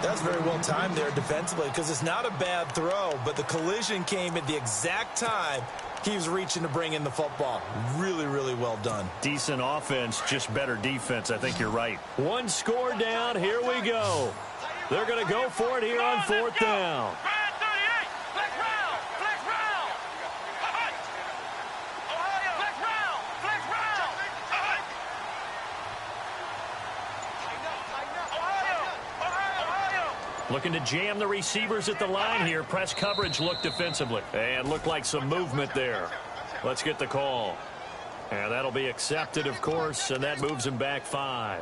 That's very well timed there defensively because it's not a bad throw, but the collision came at the exact time he was reaching to bring in the football. Really, really well done. Decent offense, just better defense. I think you're right. 1 score down. Here we go. They're going to go for it here on 4th down. Looking to jam the receivers at the line here. Press coverage looked defensively. And looked like some movement there. Let's get the call. And that'll be accepted, of course, and that moves him back 5.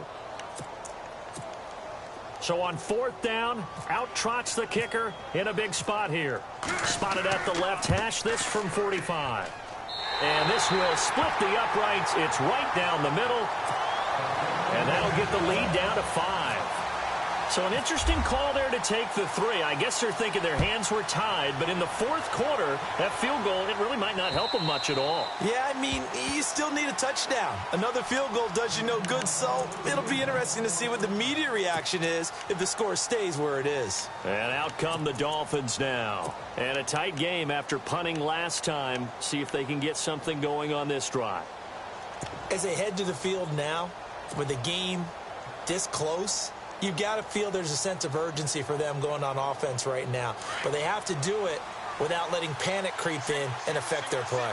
So on 4th down, out trots the kicker in a big spot here. Spotted at the left hash, this from 45. And this will split the uprights. It's right down the middle. And that'll get the lead down to 5. So an interesting call there to take the 3. I guess they're thinking their hands were tied, but in the 4th quarter, that field goal, it really might not help them much at all. Yeah, I mean, you still need a touchdown. Another field goal does you no good, so it'll be interesting to see what the media reaction is if the score stays where it is. And out come the Dolphins now. And a tight game after punting last time. See if they can get something going on this drive. As they head to the field now, with the game this close, you've got to feel there's a sense of urgency for them going on offense right now. But they have to do it without letting panic creep in and affect their play.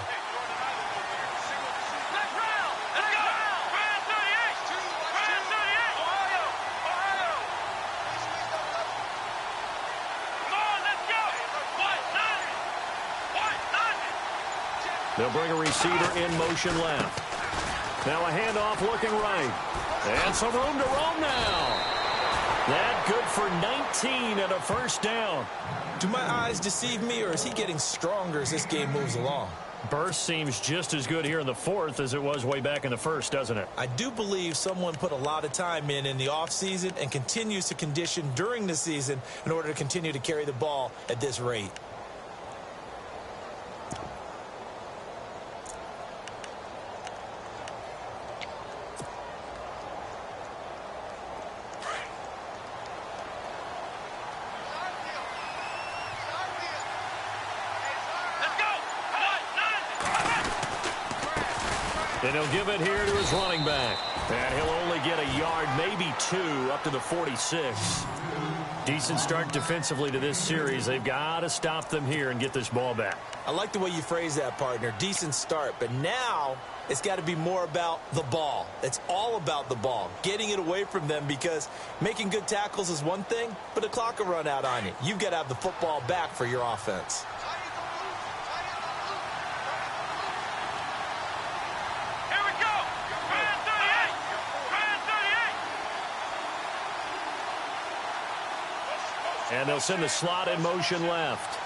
They'll bring a receiver in motion left. Now a handoff looking right. And some room to roam now. That good for 19 and a 1st down. Do my eyes deceive me, or is he getting stronger as this game moves along? Burst seems just as good here in the 4th as it was way back in the 1st, doesn't it? I do believe someone put a lot of time in the offseason and continues to condition during the season in order to continue to carry the ball at this rate. And he'll give it here to his running back. And he'll only get a yard, maybe 2, up to the 46. Decent start defensively to this series. They've got to stop them here and get this ball back. I like the way you phrase that, partner. Decent start. But now it's got to be more about the ball. It's all about the ball, getting it away from them, because making good tackles is one thing, but the clock will run out on you. You've got to have the football back for your offense. And they'll send the slot in motion left.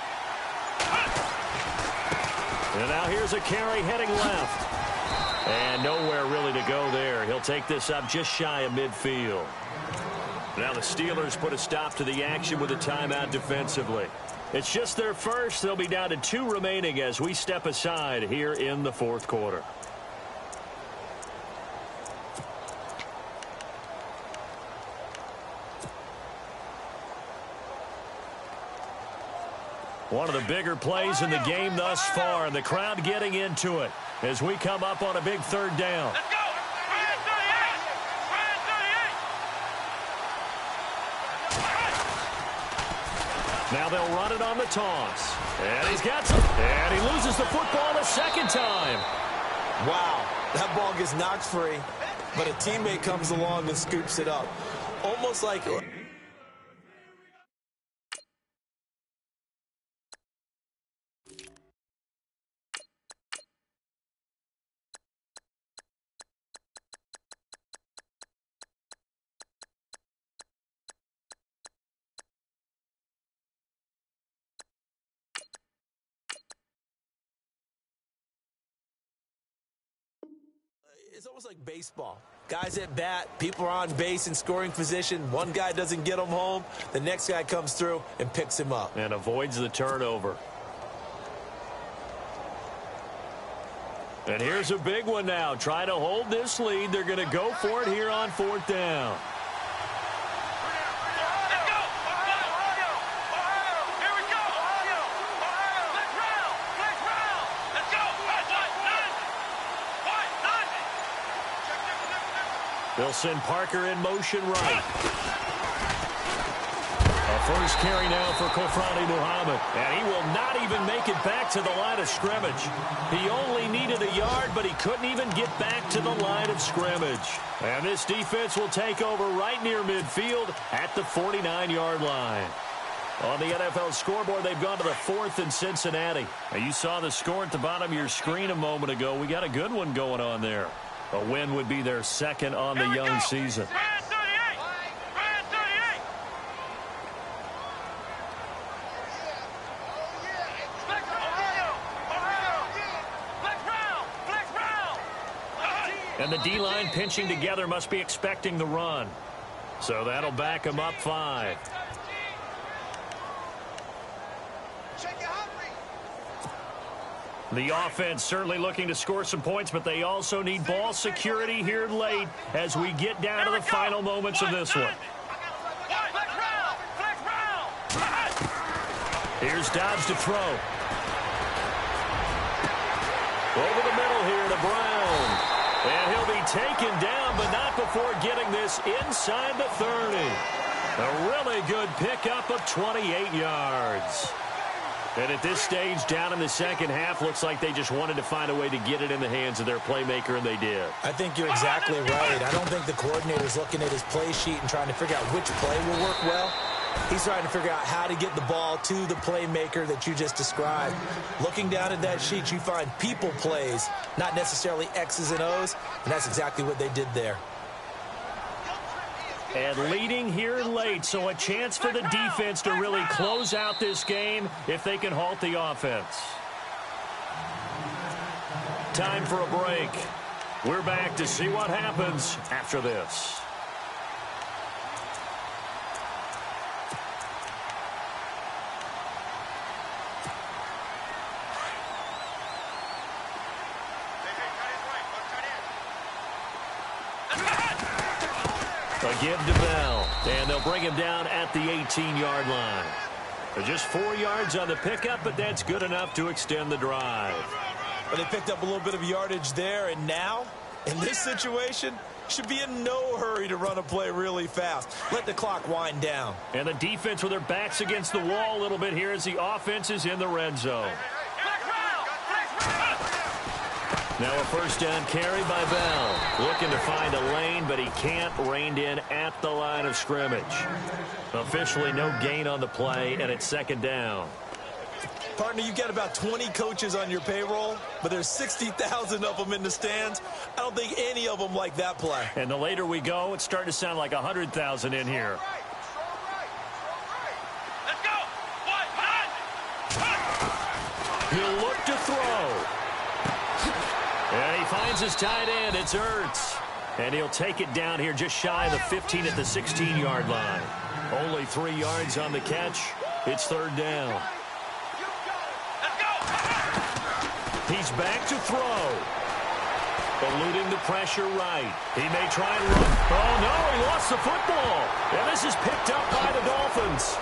And now here's a carry heading left. And nowhere really to go there. He'll take this up just shy of midfield. Now the Steelers put a stop to the action with a timeout defensively. It's just their first. They'll be down to 2 remaining as we step aside here in the 4th quarter. One of the bigger plays in the game thus far, and the crowd getting into it as we come up on a big 3rd down. Let's go! Now they'll run it on the toss. And he's got some. And he loses the football a second time. Wow, that ball gets knocked free, but a teammate comes along and scoops it up. Almost like almost like baseball. Guys at bat, people are on base in scoring position. One guy doesn't get him home. The next guy comes through and picks him up. And avoids the turnover. And here's a big one now. Try to hold this lead. They're going to go for it here on 4th down. They'll send Parker in motion right. A first carry now for Kofrani Muhammad. And he will not even make it back to the line of scrimmage. He only needed a yard, but he couldn't even get back to the line of scrimmage. And this defense will take over right near midfield at the 49-yard line. On the NFL scoreboard, they've gone to the 4th in Cincinnati. Now, you saw the score at the bottom of your screen a moment ago. We got a good one going on there. A win would be their second on the young season. Brand 38! Brand 38! Flex Ohio! Ohio! Flex round! And the D-line pinching together must be expecting the run. So that'll back them up 5. The offense certainly looking to score some points, but they also need ball security here late as we get down to the final moments of this one. Here's Dobbs to throw. Over the middle here to Brown. And he'll be taken down, but not before getting this inside the 30. A really good pickup of 28 yards. And at this stage, down in the second half, looks like they just wanted to find a way to get it in the hands of their playmaker, and they did. I think you're exactly right. I don't think the coordinator's looking at his play sheet and trying to figure out which play will work well. He's trying to figure out how to get the ball to the playmaker that you just described. Looking down at that sheet, you find people plays, not necessarily X's and O's, and that's exactly what they did there. And leading here late, so a chance for the defense to really close out this game if they can halt the offense. Time for a break. We're back to see what happens after this. A give to Bell, and they'll bring him down at the 18-yard line. Just 4 yards on the pickup, but that's good enough to extend the drive. But they picked up a little bit of yardage there, and now, in this situation, should be in no hurry to run a play really fast. Let the clock wind down. And the defense with their backs against the wall a little bit here as the offense is in the red zone. Now a first down carry by Bell. Looking to find a lane, but he can't. Reined in at the line of scrimmage. Officially no gain on the play, and it's second down. Partner, you got about 20 coaches on your payroll, but there's 60,000 of them in the stands. I don't think any of them like that play. And the later we go, it's starting to sound like 100,000 in here. Let's go! He'll look to throw. And he finds his tight end. It's Ertz. And he'll take it down here just shy of the 15 at the 16-yard line. Only 3 yards on the catch. It's third down. He's back to throw. Eluding the pressure right. He may try and run. Oh, no, he lost the football. And this is picked up by the Dolphins.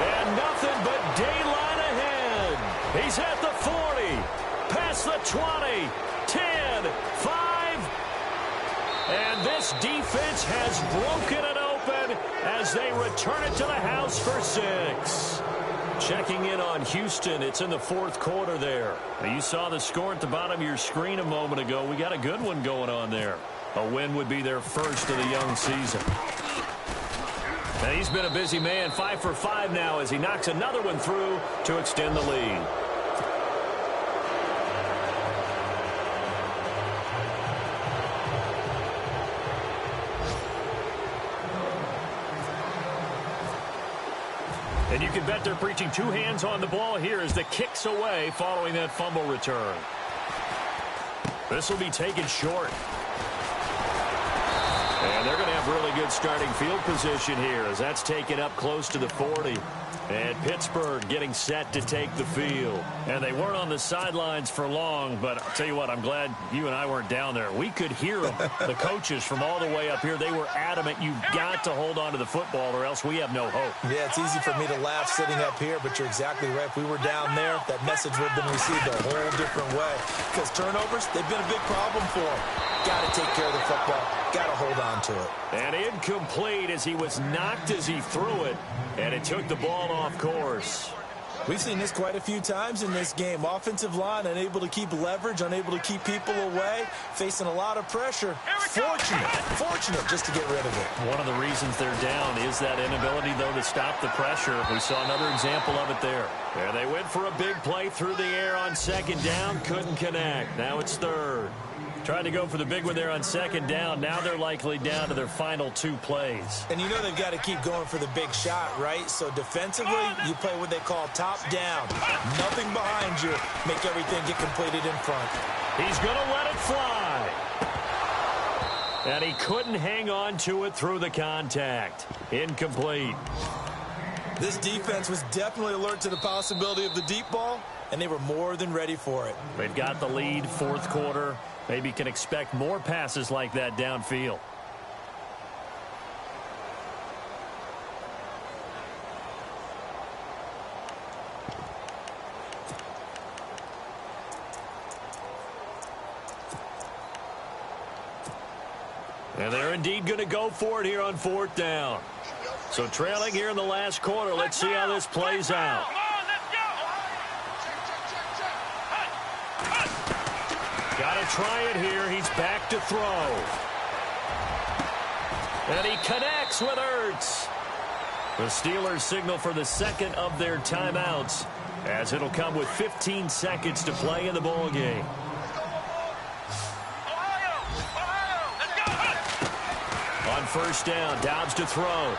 And nothing but daylight ahead. He's at the 40, past the 20, 10, 5. And this defense has broken it open as they return it to the house for 6. Checking in on Houston, it's in the fourth quarter there. Now, you saw the score at the bottom of your screen a moment ago. We got a good one going on there. A win would be their first of the young season. And he's been a busy man, 5 for 5 now as he knocks another one through to extend the lead. And you can bet they're preaching 2 hands on the ball here as the kick's away following that fumble return. This will be taken short. And they're going to have really good starting field position here as that's taken up close to the 40. And Pittsburgh getting set to take the field. And they weren't on the sidelines for long, but I'll tell you what, I'm glad you and I weren't down there. We could hear them, the coaches from all the way up here. They were adamant, you've got to hold on to the football or else we have no hope. Yeah, it's easy for me to laugh sitting up here, but you're exactly right. If we were down there, that message would have been received a whole different way. Because turnovers, they've been a big problem for them. Got to take care of the football. Got to hold on to it. And incomplete as he was knocked as he threw it, and it took the ball off course. We've seen this quite a few times in this game. Offensive line unable to keep leverage, unable to keep people away, facing a lot of pressure. Fortunate just to get rid of it. One of the reasons they're down is that inability, though, to stop the pressure. We saw another example of it there. And they went for a big play through the air on second down, couldn't connect. Now it's third. Tried to go for the big one there on second down. Now they're likely down to their final 2 plays. And you know they've got to keep going for the big shot, right? So defensively, you play what they call top down. Nothing behind you. Make everything get completed in front. He's going to let it fly. And he couldn't hang on to it through the contact. Incomplete. This defense was definitely alert to the possibility of the deep ball, and they were more than ready for it. They've got the lead, fourth quarter. Maybe can expect more passes like that downfield. And they're indeed going to go for it here on fourth down. So trailing here in the last quarter. Let's see how this plays out. Got to try it here. He's back to throw. And he connects with Ertz. The Steelers signal for the second of their timeouts, as it'll come with 15 seconds to play in the ball game. On first down, Dobbs to throw.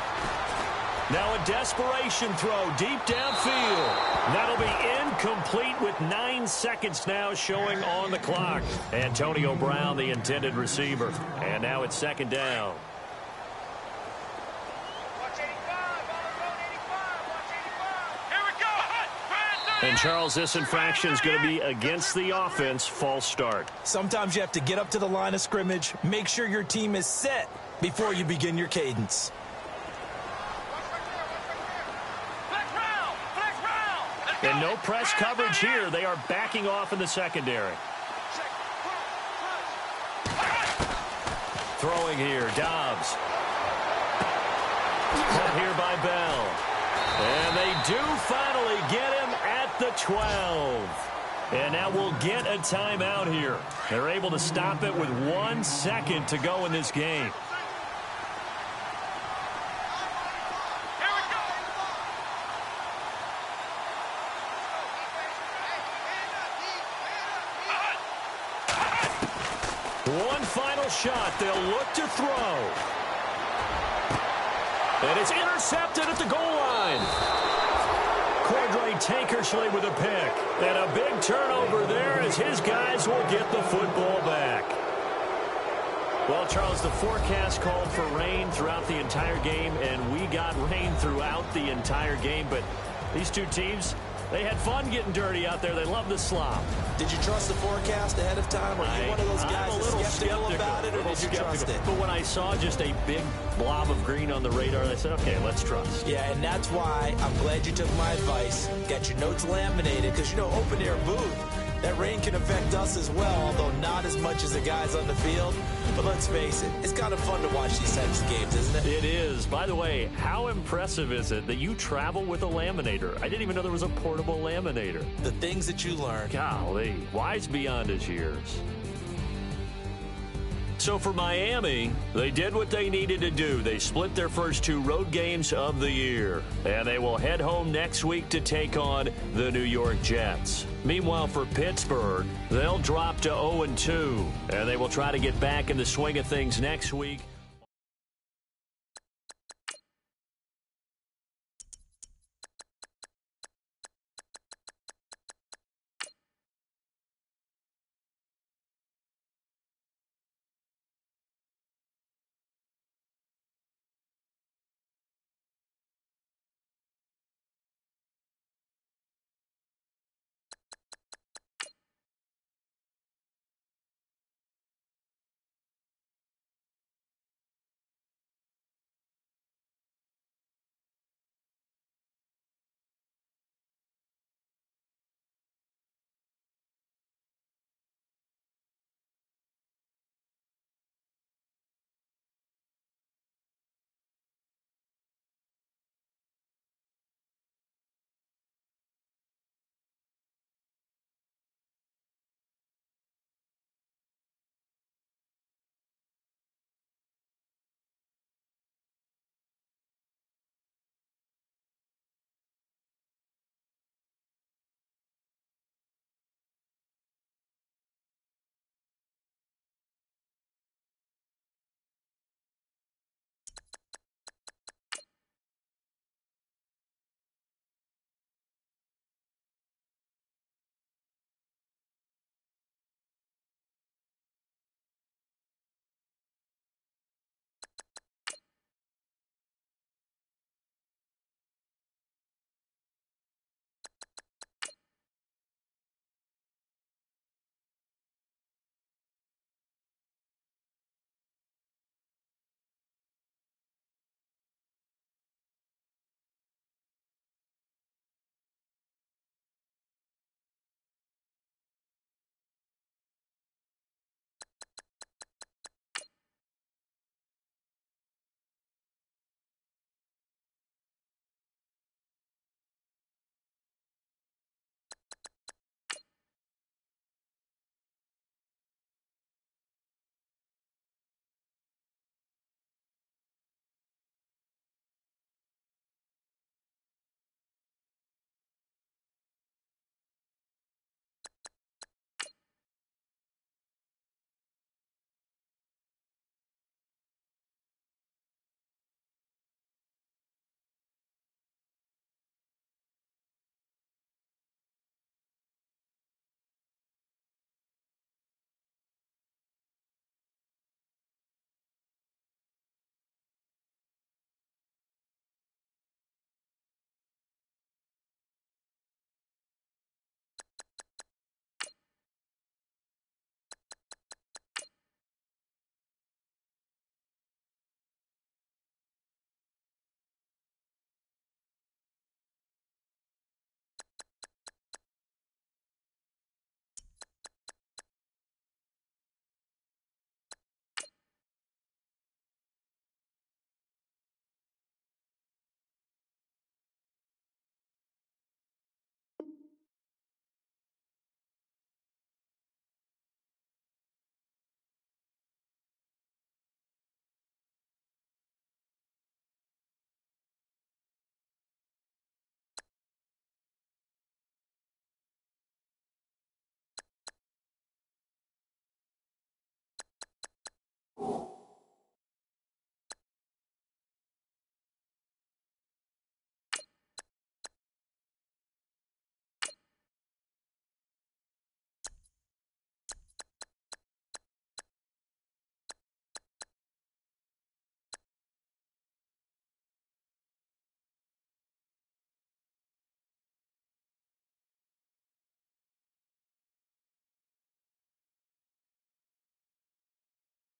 Now a desperation throw deep downfield. That'll be incomplete with 9 seconds now showing on the clock. Antonio Brown, the intended receiver. And now it's second down. And, Charles, this infraction is going to be against the offense. False start. Sometimes you have to get up to the line of scrimmage, make sure your team is set before you begin your cadence. And no press coverage here. They are backing off in the secondary. Throwing here, Dobbs. Caught here by Bell. And they do finally get him at the 12. And now we'll get a timeout here. They're able to stop it with 1 second to go in this game. One final shot. They'll look to throw. And it's intercepted at the goal line. Cordray Tankersley with a pick. And a big turnover there as his guys will get the football back. Well, Charles, the forecast called for rain throughout the entire game, and we got rain throughout the entire game. But these two teams, they had fun getting dirty out there. They love the slop. Did you trust the forecast ahead of time? Or are you one of those guys that's skeptical about it, or did you trust it? But when I saw just a big blob of green on the radar, I said, okay, let's trust. Yeah, and that's why I'm glad you took my advice. Got your notes laminated, because, you know, open-air booth, that rain can affect us as well, although not as much as the guys on the field. But let's face it, it's kind of fun to watch these types of games, isn't it? It is. By the way, how impressive is it that you travel with a laminator? I didn't even know there was a portable laminator. The things that you learn. Golly, wise beyond his years. So for Miami, they did what they needed to do. They split their first 2 road games of the year. And they will head home next week to take on the New York Jets. Meanwhile, for Pittsburgh, they'll drop to 0-2. And they will try to get back in the swing of things next week.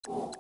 You